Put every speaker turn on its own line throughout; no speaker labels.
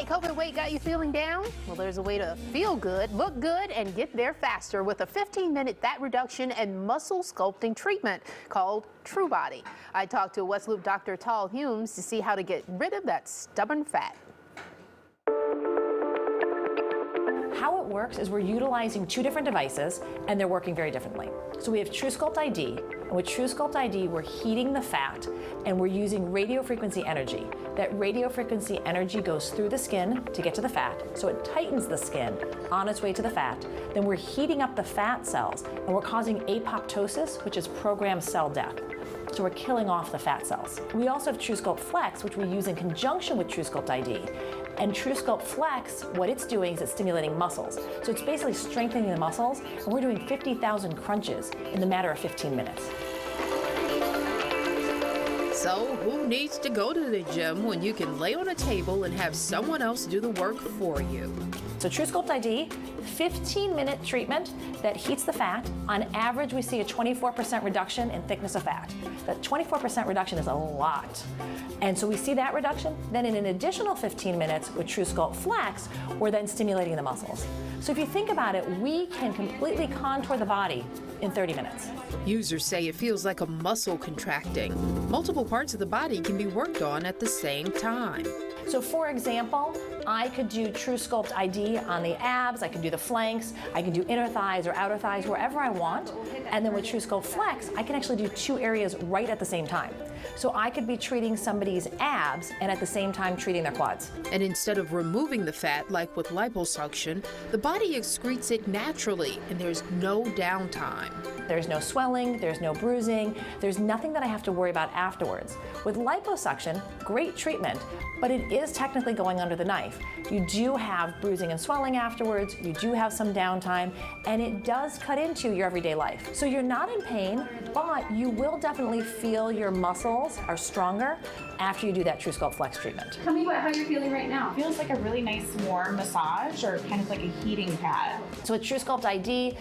Hey, COVID weight got you feeling down? Well, there's a way to feel good, look good, and get there faster with a 15-minute fat reduction and muscle sculpting treatment called TrueBody. I talked to West Loop Dr. Tal Humes to see how to get rid of that stubborn fat.
How it works is we're utilizing two different devices and they're working very differently. So we have TrueSculpt ID, and with TrueSculpt ID we're heating the fat and we're using radio frequency energy. That radio frequency energy goes through the skin to get to the fat, so it tightens the skin on its way to the fat. Then we're heating up the fat cells and we're causing apoptosis, which is programmed cell death. So we're killing off the fat cells. We also have TrueSculpt Flex, which we use in conjunction with TrueSculpt ID. And TrueSculpt Flex, what it's doing is it's stimulating muscles. So it's basically strengthening the muscles, and we're doing 50,000 crunches in the matter of 15 minutes.
So who needs to go to the gym when you can lay on a table and have someone else do the work for you?
So TrueSculpt ID, 15-minute treatment that heats the fat. On average, we see a 24% reduction in thickness of fat. That 24% reduction is a lot. And so we see that reduction. Then in an additional 15 minutes with TrueSculpt Flex, we're then stimulating the muscles. So if you think about it, we can completely contour the body in 30 minutes.
Users say it feels like a muscle contracting. Multiple parts of the body can be worked on at the same time.
So for example, I could do TrueSculpt ID on the abs, I can do the flanks, I can do inner thighs or outer thighs, wherever I want. And then with TrueSculpt Flex, I can actually do two areas right at the same time. So I could be treating somebody's abs and at the same time treating their quads.
And instead of removing the fat like with liposuction, the body excretes it naturally and there's no downtime.
There's no swelling, there's no bruising, there's nothing that I have to worry about afterwards. With liposuction, great treatment, but it is technically going under the knife. You do have bruising and swelling afterwards, you do have some downtime, and it does cut into your everyday life. So you're not in pain, but you will definitely feel your muscles are stronger after you do that TrueSculpt Flex treatment.
Tell me about how you're feeling right now. It feels like a really nice warm massage or kind of like a heating pad.
So with TrueSculpt ID,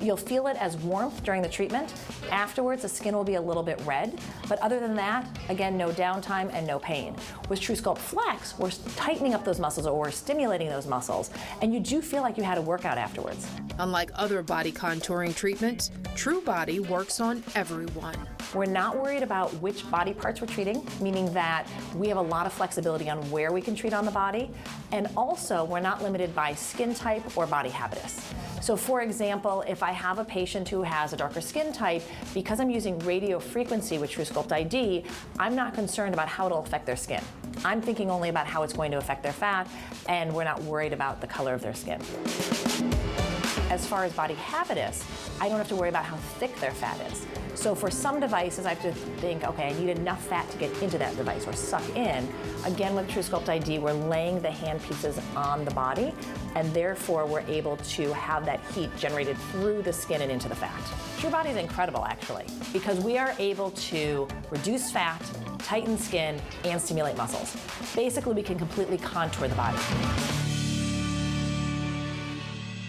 you'll feel it as warmth during the treatment. Afterwards, the skin will be a little bit red, but other than that, again, no downtime and no pain. With TrueSculpt Flex, we're tightening up those muscles or we're stimulating those muscles, and you do feel like you had a workout afterwards.
Unlike other body contouring treatments, TrueBody works on everyone.
We're not worried about which body parts we're treating, meaning that we have a lot of flexibility on where we can treat on the body, and also we're not limited by skin type or body habitus. So for example, if I have a patient who has a darker skin type, because I'm using radio frequency with TrueSculpt ID, I'm not concerned about how it'll affect their skin. I'm thinking only about how it's going to affect their fat, and we're not worried about the color of their skin. As far as body habitus, I don't have to worry about how thick their fat is. So for some devices, I have to think, okay, I need enough fat to get into that device or suck in. Again, with TrueSculpt ID, we're laying the hand pieces on the body, and therefore we're able to have that heat generated through the skin and into the fat. TrueBody is incredible, actually, because we are able to reduce fat, tighten skin, and stimulate muscles. Basically, we can completely contour the body.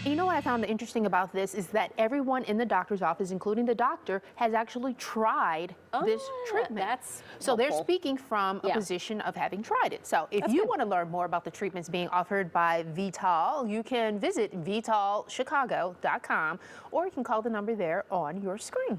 You know what I found interesting about this is that everyone in the doctor's office, including the doctor, has actually tried this treatment. So they're speaking from a position of having tried it. So if you want to learn more about the treatments being offered by Vital, you can visit vitalchicago.com, or you can call the number there on your screen.